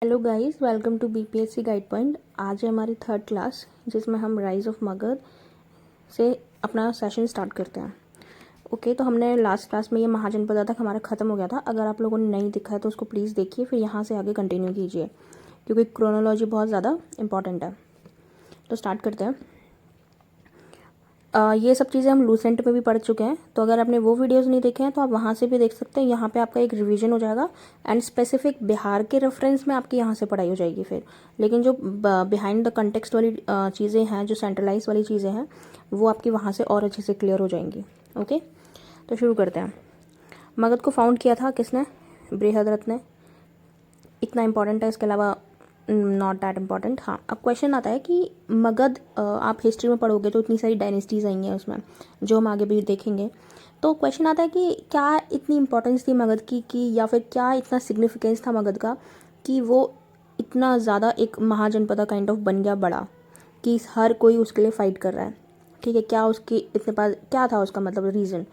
Hello guys, welcome to BPSC guide point. आज है हमारी थर्ड क्लास जिसमें हम राइज ऑफ मगध से अपना सेशन स्टार्ट करते हैं। ओके, तो हमने लास्ट क्लास में ये महाजनपद तक हमारा ख़त्म हो गया था। अगर आप लोगों ने नहीं देखा है तो उसको प्लीज़ देखिए, फिर यहाँ से आगे कंटिन्यू कीजिए क्योंकि क्रोनोलॉजी बहुत ज़्यादा इंपॉर्टेंट है। तो स्टार्ट करते हैं। ये सब चीज़ें हम लूसेंट में भी पढ़ चुके हैं, तो अगर आपने वो वीडियोस नहीं देखे हैं तो आप वहाँ से भी देख सकते हैं। यहाँ पे आपका एक रिवीजन हो जाएगा एंड स्पेसिफिक बिहार के रेफरेंस में आपकी यहाँ से पढ़ाई हो जाएगी फिर। लेकिन जो बिहाइंड द कंटेक्स्ट वाली चीज़ें हैं, जो सेंट्रलाइज वाली चीज़ें हैं, वो आपकी वहाँ से और अच्छे से क्लियर हो जाएंगी। ओके, तो शुरू करते हैं। मगध को फाउंड किया था किसने? बृहद्रथ ने। इतना इंपॉर्टेंट है, इसके अलावा नॉट दैट इम्पॉर्टेंट। हाँ, अब क्वेश्चन आता है कि मगध, आप हिस्ट्री में पढ़ोगे तो इतनी सारी डायनेस्टीज़ आई हैं उसमें, जो हम आगे भी देखेंगे। तो क्वेश्चन आता है कि क्या इतनी इंपॉर्टेंस थी मगध की या फिर क्या इतना सिग्निफिकेंस था मगध का कि वो इतना ज़्यादा एक महाजनपदा काइंड ऑफ बन गया बड़ा, कि हर कोई उसके लिए फ़ाइट कर रहा है। ठीक है, क्या उसकी इतने पास क्या था उसका मतलब रीज़न?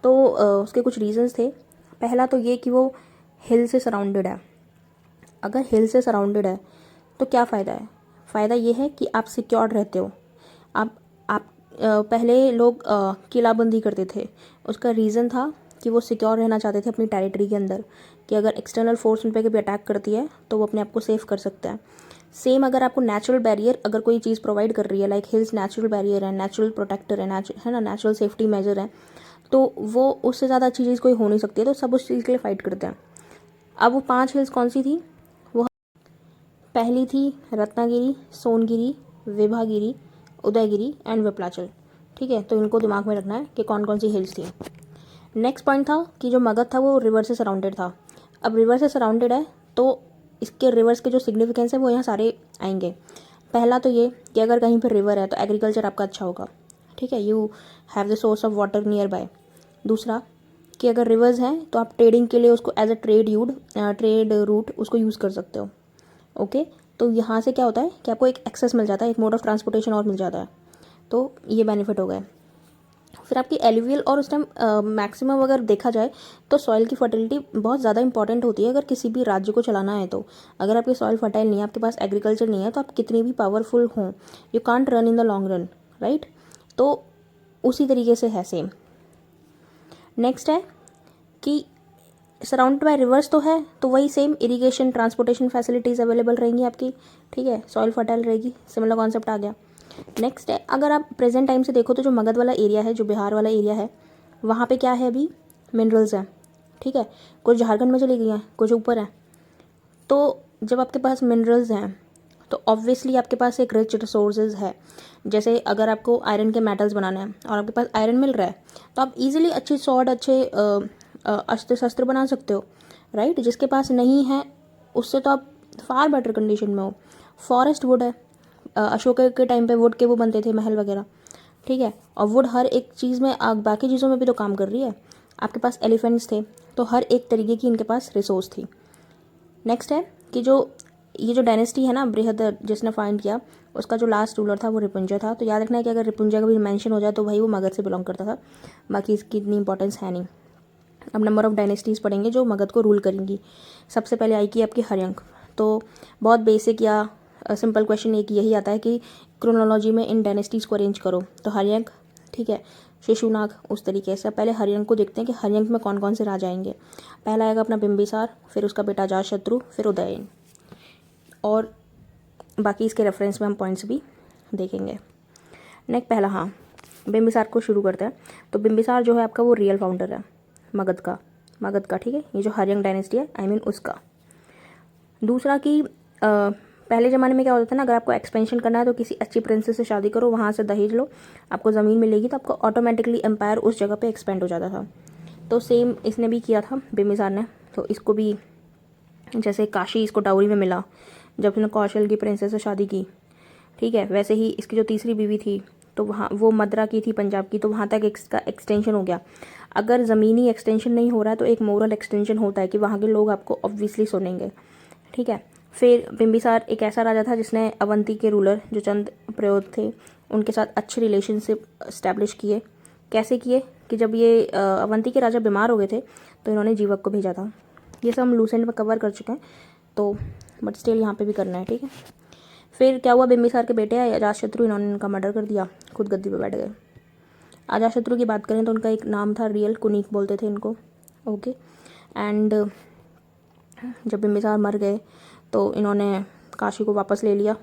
तो उसके कुछ रीजंस थे। पहला तो ये कि वो हिल से सराउंडेड है। अगर हिल से सराउंडेड है तो क्या फ़ायदा है? फ़ायदा ये है कि आप सिक्योर्ड रहते हो। आप पहले लोग किलाबंदी करते थे। उसका रीज़न था कि वो सिक्योर रहना चाहते थे अपनी टेरिटरी के अंदर, कि अगर एक्सटर्नल फोर्स उन पर कभी अटैक करती है तो वो अपने आप को सेफ कर सकता है। सेम अगर आपको नेचुरल बैरियर अगर कोई चीज़ प्रोवाइड कर रही है, लाइक हिल्स नेचुरल बैरियर है, नेचुरल प्रोटेक्टर है ना, नेचुरल सेफ्टी मेजर है, तो वो उससे ज़्यादा अच्छी चीज़ कोई हो नहीं सकती है। तो सब उस चीज़ के लिए फ़ाइट करते हैं। अब वो 5 हिल्स कौन सी थी? पहली थी रत्नागिरी, सोनगिरी, विभागिरी, उदयगिरी एंड विप्लाचल। ठीक है, तो इनको दिमाग में रखना है कि कौन कौन सी हिल्स थी। नेक्स्ट पॉइंट था कि जो मगध था वो रिवर से सराउंडेड था। अब रिवर से सराउंडेड है तो इसके रिवर्स के जो सिग्निफिकेंस है वो यहाँ सारे आएंगे। पहला तो ये कि अगर कहीं पर रिवर है तो एग्रीकल्चर आपका अच्छा होगा। ठीक है, you have the source of water near by. दूसरा कि अगर रिवर्स हैं तो आप ट्रेडिंग के लिए उसको एज अ ट्रेड रूट उसको यूज़ कर सकते हो। ओके, तो यहाँ से क्या होता है कि आपको एक एक्सेस मिल जाता है, एक मोड ऑफ ट्रांसपोर्टेशन और मिल जाता है। तो ये बेनिफिट हो गए। फिर आपकी एलुवियल और उस टाइम मैक्सिमम अगर देखा जाए तो सॉइल की फर्टिलिटी बहुत ज़्यादा इंपॉर्टेंट होती है अगर किसी भी राज्य को चलाना है। तो अगर आपकी सॉइल फर्टाइल नहीं है, आपके पास एग्रीकल्चर नहीं है, तो आप कितनी भी पावरफुल हों, you can't run in the long run, right? तो उसी तरीके से है सेम। नेक्स्ट है कि सराउंडेड बाय रिवर्स तो है, तो वही same irrigation transportation facilities available रहेंगी आपकी। ठीक है, सॉइल फर्टाइल रहेगी, सिमिलर कॉन्सेप्ट आ गया। नेक्स्ट है, अगर आप प्रेजेंट टाइम से देखो तो जो मगध वाला एरिया है, जो बिहार वाला एरिया है, वहाँ पे क्या है अभी? मिनरल्स हैं। ठीक है, कुछ झारखंड में चली गई हैं, कुछ ऊपर हैं। तो जब आपके पास मिनरल्स हैं तो ऑब्वियसली आपके पास एक रिच रिसोर्सेज है। जैसे अगर आपको आयरन के मेटल्स बनाने हैं और आपके पास आयरन मिल रहा है तो आप इजीली अच्छे सॉर्ड, अच्छे अस्त्र शस्त्र बना सकते हो, राइट? जिसके पास नहीं है उससे तो आप फार बेटर कंडीशन में हो। फॉरेस्ट वुड है, अशोक के टाइम पे वुड के वो बनते थे महल वगैरह। ठीक है, और वुड हर एक चीज़ में, बाकी चीज़ों में भी तो काम कर रही है। आपके पास एलिफेंट्स थे, तो हर एक तरीके की इनके पास रिसोर्स थी। नेक्स्ट है कि ये जो डायनेस्टी है ना बृहद, जिसने फाइंड किया, उसका जो लास्ट रूलर था वो रिपुंजय था। तो याद रखना है कि अगर रिपुंजय का भी मेंशन हो जाए तो भाई वो मगध से बिलोंग करता था, बाकी इसकी इतनी इंपॉर्टेंस है नहीं। अब नंबर ऑफ डायनेस्टीज़ पढ़ेंगे जो मगध को रूल करेंगी। सबसे पहले आएगी आपकी हर्यंक। तो बहुत बेसिक या सिंपल क्वेश्चन एक यही आता है कि क्रोनोलॉजी में इन डायनेस्टीज़ को अरेंज करो। तो हर्यंक, ठीक है, शिशुनाग, उस तरीके से। पहले हर्यंक को देखते हैं कि हर्यंक में कौन कौन से राजा आएंगे। पहला आएगा अपना बिंबिसार, फिर उसका बेटा अजातशत्रु, फिर उदयन, और बाकी इसके रेफरेंस में हम पॉइंट्स भी देखेंगे। नेक्स्ट पहला, हाँ, बिंबिसार को शुरू करते हैं। तो बिंबिसार जो है आपका वो रियल फाउंडर है मगध का। ठीक है, ये जो हर्यंक डायनेस्टी है, आई मीन उसका। दूसरा कि पहले ज़माने में क्या होता था ना, अगर आपको एक्सपेंशन करना है तो किसी अच्छी प्रिंसेस से शादी करो, वहाँ से दहेज लो, आपको ज़मीन मिलेगी, तो आपको ऑटोमेटिकली एम्पायर उस जगह पे एक्सपेंड हो जाता था। तो सेम इसने भी किया था, बिंबिसार ने। तो इसको भी, जैसे काशी इसको डाउरी में मिला जब उसने कौशल की प्रिंसेस से शादी की, ठीक है, वैसे ही इसकी जो तीसरी बीवी थी तो वहाँ वो मद्रा की थी, पंजाब की, तो वहाँ तक इसका एक्सटेंशन हो गया। अगर ज़मीनी एक्सटेंशन नहीं हो रहा है तो एक मोरल एक्सटेंशन होता है कि वहाँ के लोग आपको ऑब्वियसली सुनेंगे। ठीक है, फिर बिंबिसार एक ऐसा राजा था जिसने अवंती के रूलर जो चंद प्रयोत थे उनके साथ अच्छे रिलेशनशिप इस्टेब्लिश किए। कैसे किए कि जब ये अवंती के राजा बीमार हो गए थे तो इन्होंने जीवक को भेजा था। ये सब हम लूसेंट में कवर कर चुके हैं, तो बट स्टिल यहाँ पे भी करना है, ठीक है। फिर क्या हुआ, बिंबिसार के बेटे आए अजातशत्रु, इन्होंने इनका मर्डर कर दिया, खुद गद्दी पे बैठ गए। अजातशत्रु की बात करें तो उनका एक नाम था रियल, कुनीक बोलते थे इनको, ओके। एंड जब बिंबिसार मर गए तो इन्होंने काशी को वापस ले लिया।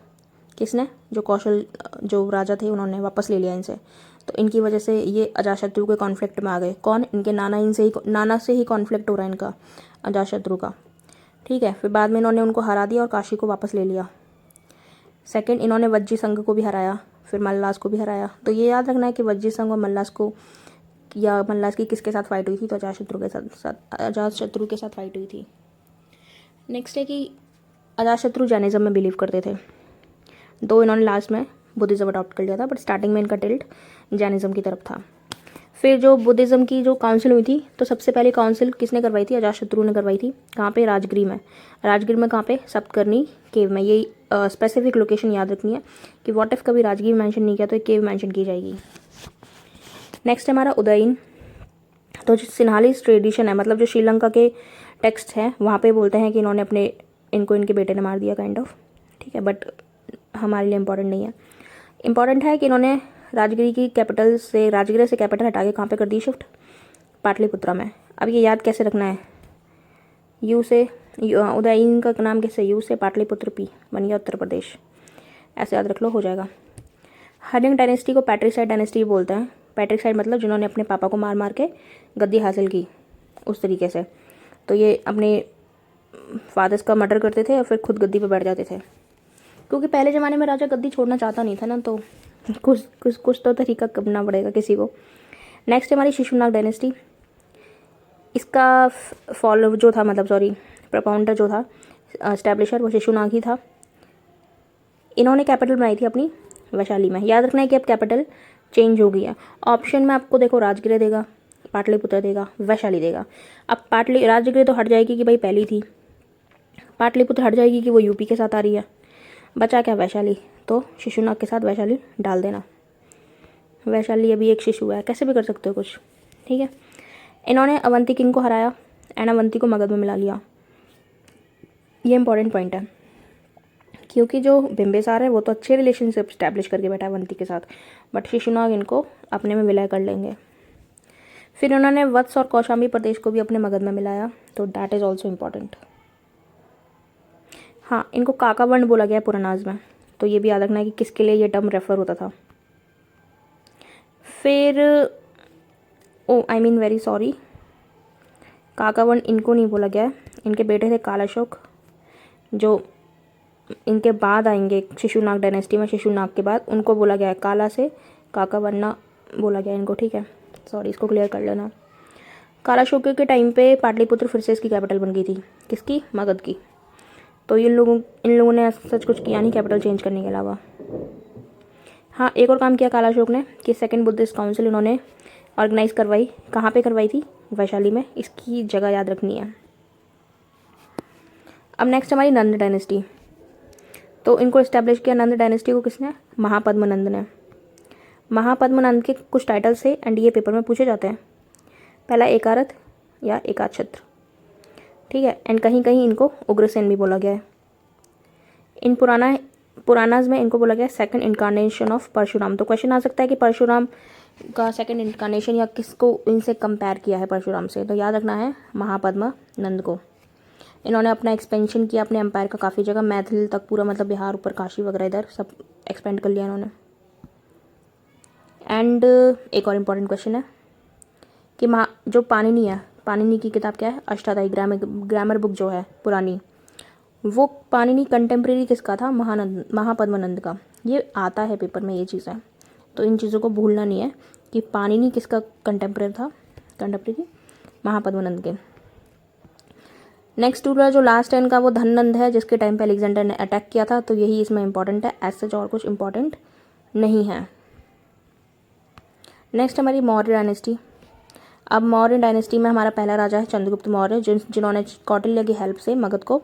किसने? जो कौशल जो राजा थे उन्होंने वापस ले लिया इनसे। तो इनकी वजह से ये अजातशत्रु के कॉन्फ्लिक्ट में आ गए। कौन? इनके नाना। नाना से ही कॉन्फ्लिक्ट हो रहा है इनका, अजातशत्रु का, ठीक है। फिर बाद में इन्होंने उनको हरा दिया और काशी को वापस ले लिया। सेकंड, इन्होंने वज्जी संघ को भी हराया, फिर मल्लास को भी हराया। तो ये याद रखना है कि वज्जी संघ और मल्लास को, या मल्लास की किसके साथ फाइट हुई थी? तो अजातशत्रु के साथ फाइट हुई थी। नेक्स्ट है कि अजातशत्रु जैनिज्म में बिलीव करते थे, दो इन्होंने लास्ट में बुद्धिज़्म अडॉप्ट कर लिया था, बट स्टार्टिंग में इनका टिल्ट जैनिज्म की तरफ था। फिर जो बुद्धिज़्म की जो काउंसिल हुई थी, तो सबसे पहले काउंसिल किसने करवाई थी? अजातशत्रु ने करवाई थी। कहाँ पे? राजगिरी में। राजगिरी में कहाँ पे? सप्तकर्णी केव में। ये स्पेसिफिक लोकेशन याद रखनी है कि व्हाट इफ कभी राजगिरी मेंशन नहीं किया तो एक केव मेंशन की जाएगी। नेक्स्ट है हमारा उदयन। तो जो सिन्हालीज ट्रेडिशन है, मतलब जो श्रीलंका के टेक्स्ट हैं वहाँ पे बोलते हैं कि इन्होंने इनके बेटे ने मार दिया, काइंड ऑफ, ठीक है। बट हमारे लिए इंपॉर्टेंट नहीं है। इंपॉर्टेंट है कि इन्होंने राजगिरी से कैपिटल हटा के कहाँ पे कर दी शिफ्ट? पाटलिपुत्रा में। अब ये याद कैसे रखना है? उदयन का नाम कैसे? यू से पाटलिपुत्र पी बन गया उत्तर प्रदेश, ऐसे याद रख लो, हो जाएगा। हर्यंग डायनेस्टी को पैट्रिसाइड डायनेस्टी बोलते हैं। पैट्रिसाइड मतलब जिन्होंने अपने पापा को मार मार के गद्दी हासिल की, उस तरीके से। तो ये अपने फादर्स का मर्डर करते थे और फिर खुद गद्दी पर बैठ जाते थे, क्योंकि पहले ज़माने में राजा गद्दी छोड़ना चाहता नहीं था ना, तो कुछ तो तरीका करना पड़ेगा किसी को। नेक्स्ट है हमारी शिशुनाग डायनेस्टी। इसका फॉलो जो था, प्रपाउंडर जो था, एस्टैब्लिशर, वो शिशुनाग ही था। इन्होंने कैपिटल बनाई थी अपनी वैशाली में। याद रखना है कि अब कैपिटल चेंज हो गई है। ऑप्शन में आपको देखो राजगिर देगा, पाटलिपुत्र देगा, वैशाली देगा। अब राजगिर तो हट जाएगी कि भाई पहली थी, पाटलिपुत्र हट जाएगी कि वो यूपी के साथ आ रही है, बचा क्या? वैशाली। तो शिशुनाग के साथ वैशाली डाल देना। वैशाली अभी एक शिशु है, कैसे भी कर सकते हो कुछ, ठीक है। इन्होंने अवंती किंग को हराया एंड अवंती को मगध में मिला लिया। ये इंपॉर्टेंट पॉइंट है, क्योंकि जो बिंबिसार है वो तो अच्छे रिलेशनशिप स्टैब्लिश करके बैठा है अवंती के साथ, बट शिशुनाग इनको अपने में विलय कर लेंगे। फिर उन्होंने वत्स और कौशाम्बी प्रदेश को भी अपने मगध में मिलाया, तो दैट इज़ ऑल्सो इम्पॉर्टेंट। हाँ, इनको काकावर्ण बोला गया पुरानाज में, तो ये भी याद रखना है कि किसके लिए ये टर्म रेफर होता था। फिर वेरी सॉरी, काकावर्ण इनको नहीं बोला गया है, इनके बेटे थे कालाशोक, जो इनके बाद आएंगे शिशुनाग डायनेस्टी में। शिशुनाग के बाद उनको बोला गया है काला से काकावर्ण बोला गया इनको, ठीक है। सॉरी, इसको क्लियर कर लेना। कालाशोक के टाइम पे पाटलिपुत्र फिर से इसकी कैपिटल बन गई थी, किसकी? मगध की। तो इन लोगों ने सच कुछ किया नहीं कैपिटल चेंज करने के अलावा। हाँ, एक और काम किया कालाशोक ने कि सेकंड बुद्धिस्ट काउंसिल इन्होंने ऑर्गेनाइज करवाई। कहाँ पे करवाई थी? वैशाली में। इसकी जगह याद रखनी है। अब नेक्स्ट हमारी नंद डायनेस्टी। तो इनको इस्टेब्लिश किया नंद डायनेस्टी को किसने? महापद्मनंद ने। महापद्मनंद के कुछ टाइटल्स थे एंड ये पेपर में पूछे जाते हैं। पहला एकारथ या एकाछत्र, ठीक है। एंड कहीं कहीं इनको उग्रसेन भी बोला गया है। इन पुरानाज में इनको बोला गया सेकंड इनकारनेशन ऑफ परशुराम। तो क्वेश्चन आ सकता है कि परशुराम का सेकंड इनकारनेशन या किसको इनसे कंपेयर किया है परशुराम से, तो याद रखना है महापद्मनंद को। इन्होंने अपना एक्सपेंशन किया अपने एम्पायर का काफ़ी जगह, मैथिल तक पूरा, मतलब बिहार ऊपर काशी वगैरह इधर सब एक्सपेंड कर लिया इन्होंने। एंड एक और इम्पॉर्टेंट क्वेश्चन है कि जो पाणिनि है, पाणिनि की किताब क्या है? अष्टाध्यायी ग्रामर बुक जो है पुरानी, वो पाणिनि कंटेम्प्रेरी किसका था? महापद्मनंद का। ये आता है पेपर में ये चीज़ है, तो इन चीज़ों को भूलना नहीं है कि पाणिनि किसका कंटेम्प्रेरी? महापद्मनंद के। नेक्स्ट रूलर जो लास्ट है इनका वो धननंद है, जिसके टाइम पे अलेक्जेंडर ने अटैक किया था, तो यही इसमें इंपॉर्टेंट है, एज सच और कुछ इंपॉर्टेंट नहीं है। नेक्स्ट हमारी मौर्य डायनेस्टी। अब मौर्य डायनेस्टी में हमारा पहला राजा है चंद्रगुप्त मौर्य, जिन्होंने कौटिल्य की हेल्प से मगध को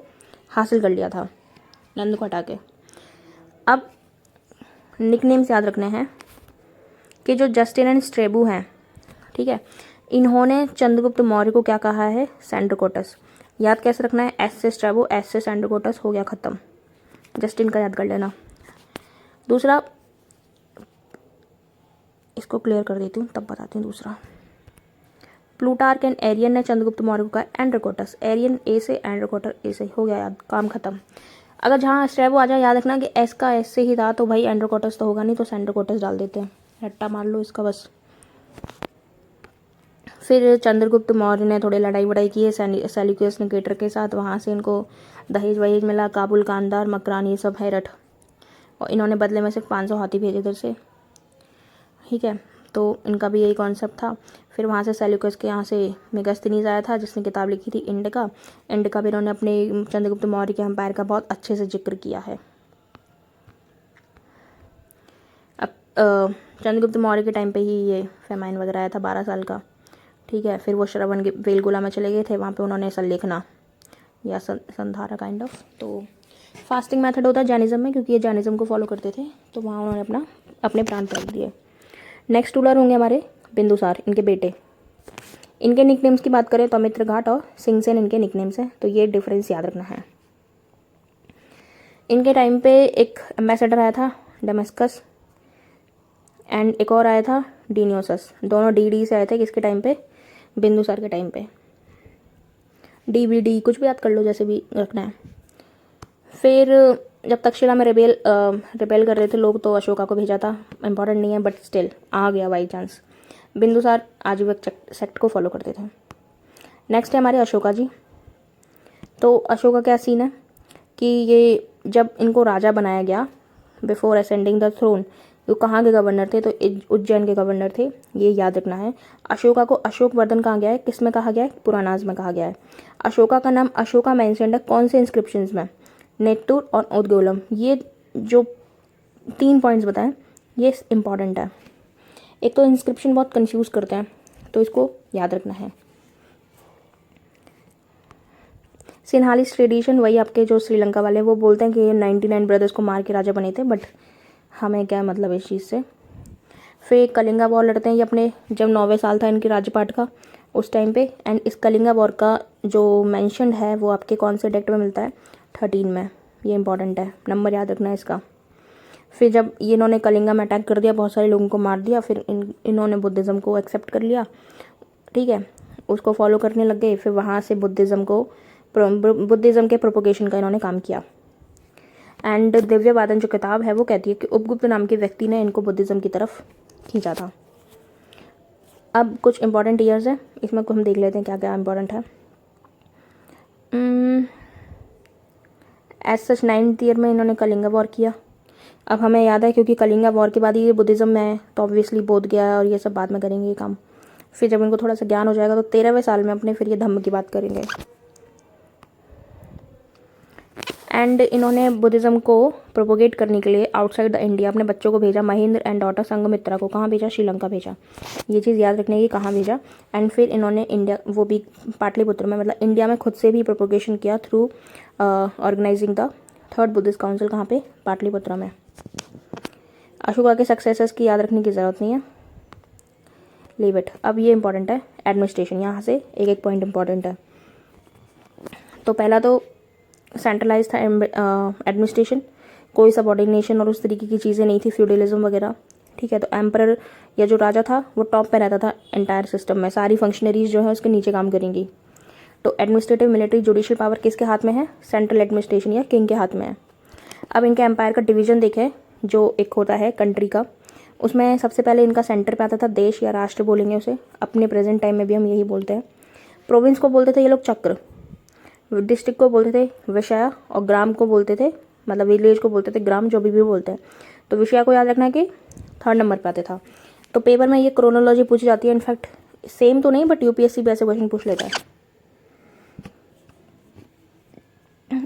हासिल कर लिया था, नंद को हटा के। अब निकनेम्स याद रखने हैं कि जो जस्टिन एंड स्ट्रेबू हैं, ठीक है, इन्होंने चंद्रगुप्त मौर्य को क्या कहा है? सैंड्रोकोटस। याद कैसे रखना है, एस से स्ट्रैबो, एस से सैंड्रोकोटस, हो गया ख़त्म। जस्ट इनका याद कर लेना। दूसरा, इसको क्लियर कर देती हूँ तब बताती हूँ दूसरा। प्लूटार्क एंड एरियन ने चंद्रगुप्त मौर्य को कहा एंड्रोकोटस, एरियन ए से, एंड्रोकोटर ए से, हो गया याद, काम खत्म। अगर जहाँ स्ट्रैबो आ जाए याद रखना कि एस का एस से ही था, तो भाई एंड्रोकोटस तो होगा नहीं, तो सैंड्रोकोटस डाल देते हैं, रट्टा मार लो इसका बस। फिर चंद्रगुप्त मौर्य ने थोड़ी लड़ाई वड़ाई की है सेल्यूकस निकेटर के साथ, वहाँ से इनको दहेज वहेज मिला, काबुल, कांधार, मकरान, ये सब है रट, और इन्होंने बदले में सिर्फ 500 हाथी भेजे इधर से, ठीक है। तो इनका भी यही कॉन्सेप्ट था। फिर वहाँ से सेल्यूकस के यहाँ से मेगास्थनीज आया था जिसने किताब लिखी थी इंडिका। इंडिका भी इन्होंने अपने चंद्रगुप्त मौर्य के एम्पायर का बहुत अच्छे से जिक्र किया है। अब चंद्रगुप्त मौर्य के टाइम पे ही ये फेमाइन वगैरह आया था 12 साल का, ठीक है। फिर वो श्रवण वेलगोला में चले गए थे, वहाँ पे उन्होंने संलेखना या संधारा काइंड ऑफ, तो फास्टिंग मेथड होता है जैनिज्म में, क्योंकि ये जैनिज्म को फॉलो करते थे, तो वहाँ उन्होंने अपने प्राण त्याग दिए। नेक्स्ट रूलर होंगे हमारे बिंदुसार, इनके बेटे। इनके निकनेम्स की बात करें तो अमित्र घाट और सिंहसेन इनके निकनेम्स हैं, तो ये डिफरेंस याद रखना है। इनके टाइम पे एक एम्बेसडर आया था डेमस्कस, एंड एक और आया था डीनियोसस, दोनों डी से आए थे किसके टाइम पे, बिंदुसार के टाइम पे। DVD कुछ भी याद कर लो, जैसे भी रखना है। फिर जब तक्षशिला में रिबेल कर रहे थे लोग, तो अशोका को भेजा था, इंपॉर्टेंट नहीं है बट स्टिल आ गया by chance. Bindusara Ajivika sect को फॉलो करते थे। नेक्स्ट है हमारे अशोका जी। तो अशोका क्या सीन है कि ये जब इनको राजा बनाया गया बिफोर असेंडिंग द थ्रोन, वो कहाँ के गवर्नर थे, तो उज्जैन के गवर्नर थे, ये याद रखना है। अशोका को अशोक वर्धन कहा गया है, किस में कहा गया है, पुरानाज में कहा गया है। अशोका का नाम अशोका मेंशन्ड है कौन से इंस्क्रिप्शंस में, नेत्तूर और उद्गोलम। ये जो 3 पॉइंट्स बताएं ये इंपॉर्टेंट है। एक तो इंस्क्रिप्शन बहुत कंफ्यूज करते हैं, तो इसको याद रखना है। सिन्हालीस ट्रेडिशन, वही आपके जो श्रीलंका वाले, वो बोलते हैं कि ये 99 ब्रदर्स को मार के राजा बने थे, बट हमें क्या मतलब इस चीज़ से। फिर कलिंगा वॉर लड़ते हैं ये अपने, जब 9वें साल था इनके राज्यपाठ का उस टाइम पे, एंड इस कलिंगा वॉर का जो मैंशनड है वो आपके कौन से डेक्ट में मिलता है, 13 में, ये इंपॉर्टेंट है, नंबर याद रखना है इसका। फिर जब ये इन्होंने कलिंगा में अटैक कर दिया, बहुत सारे लोगों को मार दिया, फिर इन्होंने बुद्धिज़्म को एक्सेप्ट कर लिया, ठीक है, उसको फॉलो करने लग गए। फिर वहाँ से बुद्धिज़्म के प्रोपोगेशन का इन्होंने काम किया। एंड दिव्यवादन जो किताब है वो कहती है कि उपगुप्त नाम के व्यक्ति ने इनको बुद्धिज़्म की तरफ खींचा था। अब कुछ इंपॉर्टेंट ईयर्स है, इसमें को हम देख लेते हैं क्या क्या इंपॉर्टेंट है। एज सच 9th ईयर में इन्होंने कलिंगा वॉर किया। अब हमें याद है क्योंकि कलिंगा वॉर के बाद ही ये बुद्धिज़्म में है, तो ऑब्वियसली बोध गया है और ये सब बाद में करेंगे ये काम। फिर जब इनको थोड़ा सा ज्ञान हो जाएगा तो 13वें साल में अपने फिर ये धम्म की बात करेंगे। एंड इन्होंने बुद्धिज़्म को प्रोपोगेट करने के लिए आउटसाइड द इंडिया अपने बच्चों को भेजा, महेंद्र एंड डॉटर संघमित्रा को कहाँ भेजा, श्रीलंका भेजा, ये चीज़ याद रखने की कहाँ भेजा। एंड फिर इन्होंने इंडिया, वो भी पाटलिपुत्र में, मतलब इंडिया में खुद से भी प्रोपोगेशन किया through organising the 3rd Buddhist council, कहाँ पे, पाटलिपुत्र में। अशोका के सक्सेसर्स की याद रखने की ज़रूरत नहीं है, लीव इट। अब ये इंपॉर्टेंट है एडमिनिस्ट्रेशन, यहाँ से एक एक पॉइंट इंपॉर्टेंट है। तो पहला तो सेंट्रलाइज था एडमिनिस्ट्रेशन, कोई सबऑर्डिनेशन और उस तरीके की चीज़ें नहीं थी, फ्यूडलिज्म वगैरह, ठीक है। तो एम्परर या जो राजा था वो टॉप पे रहता था एंटायर सिस्टम में, सारी फंक्शनरीज जो है उसके नीचे काम करेंगी। तो एडमिनिस्ट्रेटिव, मिलिट्री, जुडिशियल पावर किसके हाथ में है, सेंट्रल एडमिनिस्ट्रेशन या किंग के हाथ में है। अब इनके एम्पायर का डिवीजन देखें, जो एक होता है कंट्री का, उसमें सबसे पहले इनका सेंटर पे आता था देश या राष्ट्र बोलेंगे उसे, अपने प्रेजेंट टाइम में भी हम यही बोलते हैं। प्रोविंस को बोलते थे ये लोग चक्र, डिस्ट्रिक्ट को बोलते थे विषया, और ग्राम को बोलते थे, मतलब विलेज को बोलते थे ग्राम, जो भी बोलते हैं। तो विषया को याद रखना कि 3rd नंबर पे आते था। तो पेपर में ये क्रोनोलॉजी पूछी जाती है, इनफैक्ट सेम तो नहीं बट यूपीएससी भी ऐसे क्वेश्चन पूछ लेता है।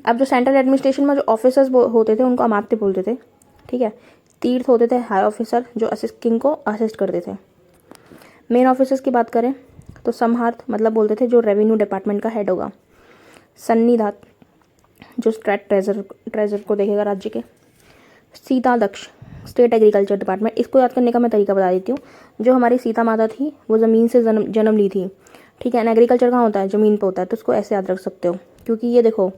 अब जो सेंट्रल एडमिनिस्ट्रेशन में जो ऑफिसर्स होते थे उनको अमात्य बोलते थे, ठीक है। तीर्थ होते थे हाई ऑफिसर जो असिस्ट किंग को असिस्ट करते थे। मेन ऑफिसर्स की बात करें तो समहार्थ मतलब बोलते थे जो रेवेन्यू डिपार्टमेंट का हेड होगा। सन्निधात जो स्टेट ट्रेजर को देखेगा राज्य के। सीताध्यक्ष स्टेट एग्रीकल्चर डिपार्टमेंट, इसको याद करने का मैं तरीका बता देती हूँ। जो हमारी सीता माता थी वो ज़मीन से जन्म ली थी, ठीक है। एंड एग्रीकल्चर कहाँ होता है? ज़मीन पे होता है। तो उसको ऐसे याद रख सकते हो, क्योंकि ये देखो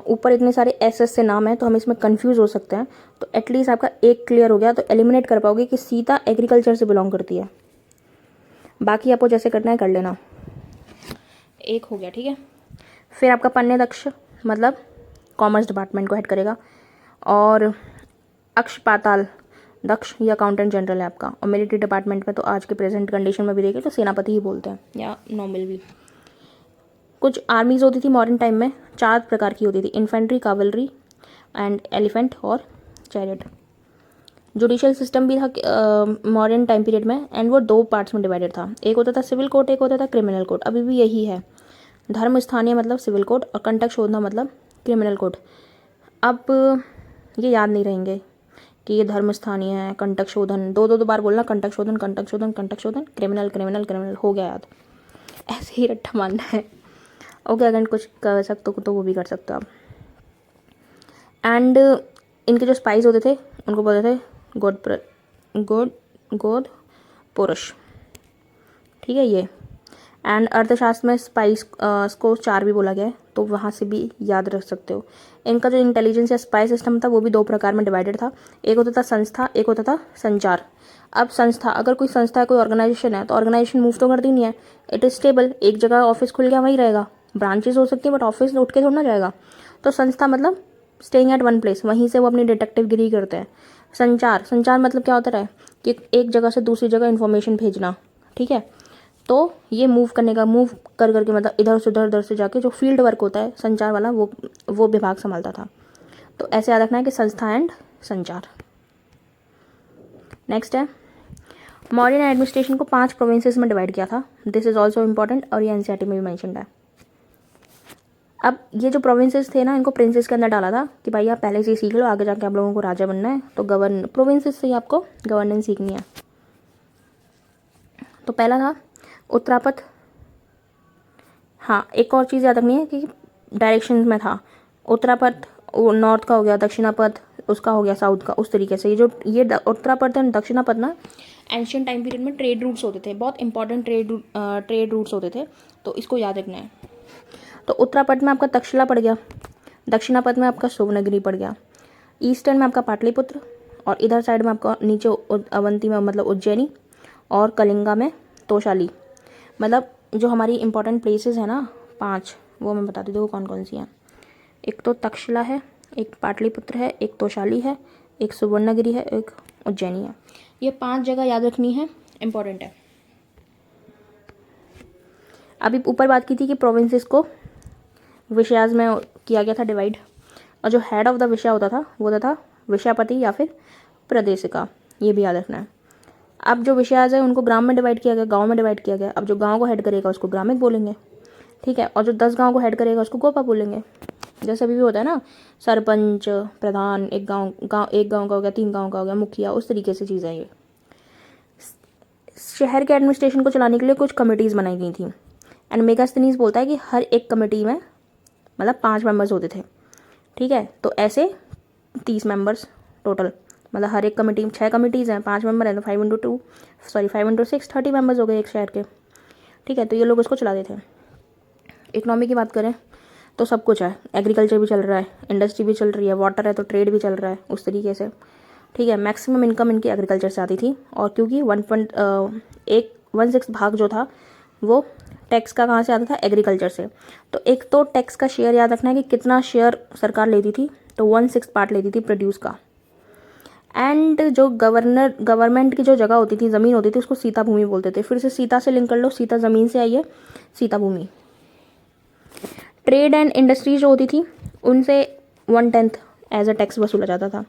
ऊपर इतने सारे एस एस से नाम है तो हम इसमें कंफ्यूज हो सकते हैं। तो एटलीस्ट आपका एक क्लियर हो गया, तो एलिमिनेट कर पाओगे कि सीता एग्रीकल्चर से बिलोंग करती है। बाकी आपको जैसे करना है कर लेना। एक हो गया, ठीक है। फिर आपका पन्ने दक्ष मतलब कॉमर्स डिपार्टमेंट को हेड करेगा, और अक्ष पाताल दक्ष ये अकाउंटेंट जनरल है आपका। और मिलिट्री डिपार्टमेंट में तो आज के प्रेजेंट कंडीशन में भी देखें तो सेनापति ही बोलते हैं, या नॉर्मल भी। कुछ आर्मीज होती थी मॉडर्न टाइम में, 4 प्रकार की होती थी, इन्फेंट्री, कावलरी एंड एलिफेंट और चैरियट। जुडिशियल सिस्टम भी था मॉडर्न टाइम पीरियड में, एंड वो 2 पार्ट्स में डिवाइडेड था। एक होता था सिविल कोर्ट, एक होता था क्रिमिनल कोर्ट। अभी भी यही है। धर्म स्थानीय मतलब सिविल कोर्ट, और कंटक शोधना मतलब क्रिमिनल कोर्ट। अब ये याद नहीं रहेंगे कि ये धर्म स्थानीय है, कंटक शोधन, दो बार बोलना, कंटक शोधन, कंटक शोधन, कंटक शोधन, क्रिमिनल क्रिमिनल क्रिमिनल, हो गया याद। ऐसे ही रट्टा मारना है। ओके, अगर कुछ कर सकते हो तो वो भी कर सकते हो आप। एंड इनके जो स्पाइस होते थे उनको बोलते थे गोद पुरुष, ठीक है ये। एंड अर्थशास्त्र में स्पाइस को 4 भी बोला गया है, तो वहाँ से भी याद रख सकते हो। इनका जो इंटेलिजेंस या स्पाई सिस्टम था वो भी 2 प्रकार में डिवाइडेड था। एक होता था संस्था, एक होता था संचार। अब संस्था, अगर कोई संस्था है, कोई ऑर्गेनाइजेशन है, तो ऑर्गेनाइजेशन मूव तो करती नहीं है, इट इज़ स्टेबल। एक जगह ऑफिस खुल गया वहीं रहेगा, ब्रांचेस हो सकती है बट ऑफिस उठ के थोड़ा ना जाएगा। तो संस्था मतलब स्टेइंग एट वन प्लेस, वहीं से वो अपनी डिटेक्टिव गिरी करते हैं। संचार मतलब क्या होता है कि एक जगह से दूसरी जगह इन्फॉर्मेशन भेजना, ठीक है। तो ये मूव करने का, मूव कर करके मतलब इधर से उधर, उधर से जाके जो फील्ड वर्क होता है संचार वाला, वो विभाग संभालता था। तो ऐसे याद रखना है कि संस्था एंड संचार। नेक्स्ट है, मौर्यन एडमिनिस्ट्रेशन को 5 प्रोविंसेस में डिवाइड किया था। दिस इज ऑल्सो इम्पॉर्टेंट, और ये एनसीईआरटी में भी मैंशनड है। अब ये जो प्रोविंसेस थे ना, इनको प्रिंसेस के अंदर डाला था कि भाई आप पहले से ही सीख लो, आगे जाके आप लोगों को राजा बनना है, तो प्रोविंसेस से ही आपको गवर्नेंस सीखनी है। तो पहला था उत्तरापथ। हाँ, एक और चीज़ याद रखनी है कि डायरेक्शन में था। उत्तरापथ नॉर्थ का हो गया, दक्षिणापथ उसका हो गया साउथ का, उस तरीके से। ये उत्तरापथ एंड दक्षिणापथ ना एंशियंट टाइम पीरियड में ट्रेड रूट्स होते थे, बहुत इंपॉर्टेंट ट्रेड रूट्स होते थे, तो इसको याद रखना है। तो उत्तरापथ में आपका तक्षशिला पड़ गया, दक्षिणापथ में आपका सुवर्णगिरी पड़ गया, ईस्टर्न में आपका पाटलिपुत्र, और इधर साइड में आपका नीचे अवंती में मतलब उज्जैनी, और कलिंगा में तोशाली। मतलब जो हमारी इंपॉर्टेंट प्लेसेस है ना 5, वो मैं बताती हूँ कौन कौन सी हैं। एक तो तक्षशिला है, एक पाटलिपुत्र है, एक तोशाली है, एक सुवर्णगिरी है, एक उज्जैनी है। ये 5 जगह याद रखनी है, इंपॉर्टेंट है। अभी ऊपर बात की थी कि प्रोविंसेस को विषयाज में किया गया था डिवाइड, और जो हेड ऑफ द विषय होता था वो होता था विषयापति या फिर प्रदेशिका, ये भी याद रखना है। अब जो विषयाज है उनको ग्राम में डिवाइड किया गया, गांव में डिवाइड किया गया। अब जो गांव को हेड करेगा उसको ग्रामिक बोलेंगे, ठीक है। और जो 10 गांव को हेड करेगा उसको गोपा बोलेंगे। जैसे अभी भी होता है ना, सरपंच, प्रधान, एक गांव का हो गया, 3 गांव का हो गया, मुखिया, उस तरीके से चीज़ है ये। शहर के एडमिनिस्ट्रेशन को चलाने के लिए कुछ कमिटीज़ बनाई गई थी। एंड मेगास्थनीज बोलता है कि हर एक कमेटी में मतलब 5 मेंबर्स होते थे, ठीक है। तो ऐसे 30 मेंबर्स टोटल, मतलब हर एक कमेटी में 6 कमेटीज़ हैं, 5 मेंबर हैं, तो 5 इंटू 6 30 मेंबर्स हो गए एक शहर के, ठीक है। तो ये लोग उसको चलाते थे। इकोनॉमी की बात करें तो सब कुछ है, एग्रीकल्चर भी चल रहा है, इंडस्ट्री भी चल रही है, वाटर है तो ट्रेड भी चल रहा है, उस तरीके से, ठीक है। मैक्सिमम इनकम इनकी एग्रीकल्चर से आती थी, और क्योंकि 1/6 भाग जो था वो टैक्स का कहाँ से आता था, एग्रीकल्चर से। तो एक तो टैक्स का शेयर याद रखना है कि कितना शेयर सरकार लेती थी, तो 1/6 पार्ट लेती थी प्रोड्यूस का। एंड जो गवर्नमेंट की जो जगह होती थी, ज़मीन होती थी, उसको सीता भूमि बोलते थे। फिर से सीता से लिंक कर लो, सीता ज़मीन से आई है, सीता भूमि। ट्रेड एंड इंडस्ट्री जो होती थी उनसे 1/10 एज अ टैक्स वसूला जाता था।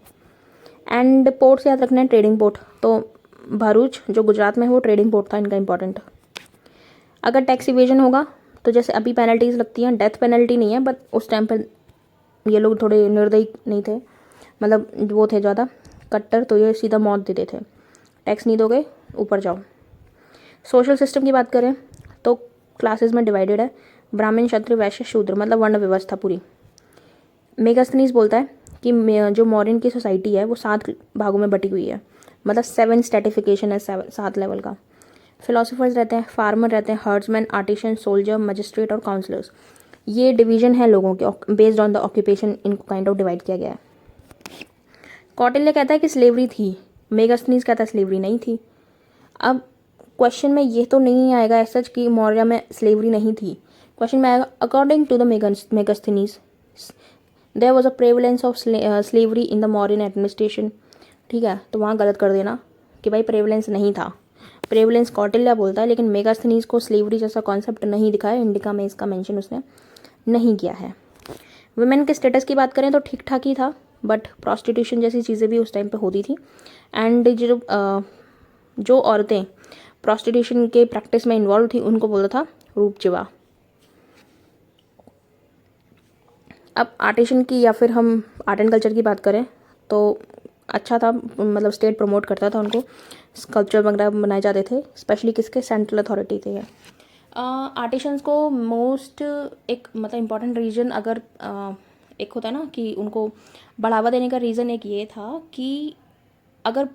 एंड पोर्ट से याद रखना है, ट्रेडिंग पोर्ट, तो भरूच जो गुजरात में है वो ट्रेडिंग पोर्ट था इनका इंपॉर्टेंट। अगर टैक्स इवेजन होगा तो जैसे अभी पेनल्टीज़ लगती हैं, डेथ पेनल्टी नहीं है, बट उस टाइम पर ये लोग थोड़े निर्दयी नहीं थे, मतलब वो थे ज़्यादा कट्टर, तो ये सीधा मौत देते थे, टैक्स नहीं दोगे ऊपर जाओ। सोशल सिस्टम की बात करें तो क्लासेस में डिवाइडेड है, ब्राह्मण, क्षत्रिय, वैश्य, शूद्र, मतलब वर्ण व्यवस्था पूरी। मेगास्थनीज बोलता है कि जो मौर्यन की सोसाइटी है वो 7 भागों में बटी हुई है, मतलब 7 स्ट्रेटिफिकेशन है, 7 लेवल का। फिलोसोफर्स रहते हैं, फार्मर रहते हैं, हर्ड्समैन, आर्टिशन, सोल्जर, मजिस्ट्रेट और काउंसलर्स। ये डिवीजन है लोगों के, बेस्ड ऑन द ऑक्यूपेशन इनको काइंड ऑफ डिवाइड किया गया है। कौटिल्य कहता है कि स्लेवरी थी, मेगास्थनीज कहता है स्लेवरी नहीं थी। अब क्वेश्चन में ये तो नहीं आएगा ऐसा कि मौर्य में स्लेवरी नहीं थी, क्वेश्चन में आएगा according to the Megasthenes there was a prevalence of slavery in the Mauryan administration. ठीक है, तो वहाँ गलत कर देना कि भाई प्रेवलेंस नहीं था। प्रेवलेंस कौटिल्य बोलता है, लेकिन मेगास्थनीज को स्लेवरी जैसा कॉन्सेप्ट नहीं दिखाया, इंडिका में इसका मेंशन उसने नहीं किया है। वुमेन के स्टेटस की बात करें तो ठीक ठाक ही था, बट प्रॉस्टिट्यूशन जैसी चीज़ें भी उस टाइम पे होती थी। एंड जो औरतें प्रॉस्टिट्यूशन के प्रैक्टिस में इन्वॉल्व थी उनको बोलता था रूपचिवा। अब आर्टिशन की या फिर हम आर्ट एंड कल्चर की बात करें तो अच्छा था, मतलब स्टेट प्रमोट करता था उनको, स्कल्पचर वगैरह बनाए जाते थे, स्पेशली किसके, सेंट्रल अथॉरिटी थे। आर्टिशंस को मोस्ट एक मतलब इम्पॉर्टेंट रीजन अगर एक होता है ना कि उनको बढ़ावा देने का रीज़न एक ये था कि अगर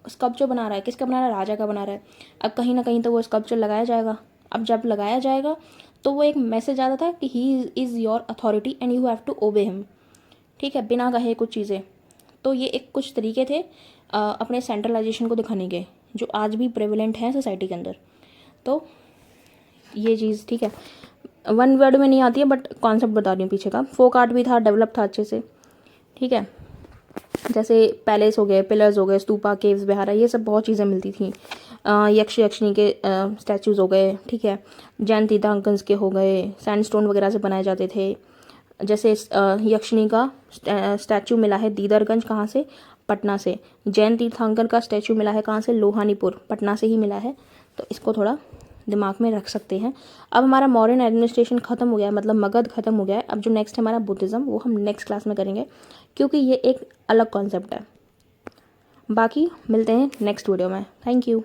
स्कल्पचर बना रहा है, किसका बना रहा है, राजा का बना रहा है, अब कहीं ना कहीं तो वो स्कल्पचर लगाया जाएगा। अब जब लगाया जाएगा तो वो एक मैसेज आता था कि he is your authority and you have to obey him. ठीक है, बिना कहे कुछ चीज़ें। तो ये एक कुछ तरीके थे अपने सेंट्रलाइजेशन को दिखाने के, जो आज भी प्रेवलेंट हैं सोसाइटी के अंदर। तो ये चीज़ ठीक है, वन वर्ड में नहीं आती है बट कॉन्सेप्ट बता रही हूँ पीछे का। फोक आर्ट भी था, डेवलप था अच्छे से। ठीक है, जैसे पैलेस हो गए, पिलर्स हो गए, स्तूपा, केव्स, विहारा, ये सब बहुत चीज़ें मिलती थी। यक्ष यक्षिणी के स्टैचूज़ हो गए। ठीक है, जैन तीर्थंकर्स के हो गए, सैंडस्टोन वगैरह से बनाए जाते थे। जैसे यक्षिणी का स्टैचू मिला है दीदरगंज, कहाँ से, पटना से। जैन तीर्थंकर का स्टैचू मिला है कहाँ से, लोहानीपुर, पटना से ही मिला है। तो इसको थोड़ा दिमाग में रख सकते हैं। अब हमारा मॉडर्न एडमिनिस्ट्रेशन खत्म हो गया है, मतलब मगध खत्म हो गया है। अब जो नेक्स्ट है हमारा बुद्धिज़्म, वो हम नेक्स्ट क्लास में करेंगे क्योंकि ये एक अलग कॉन्सेप्ट है। बाकी मिलते हैं नेक्स्ट वीडियो में। Thank you.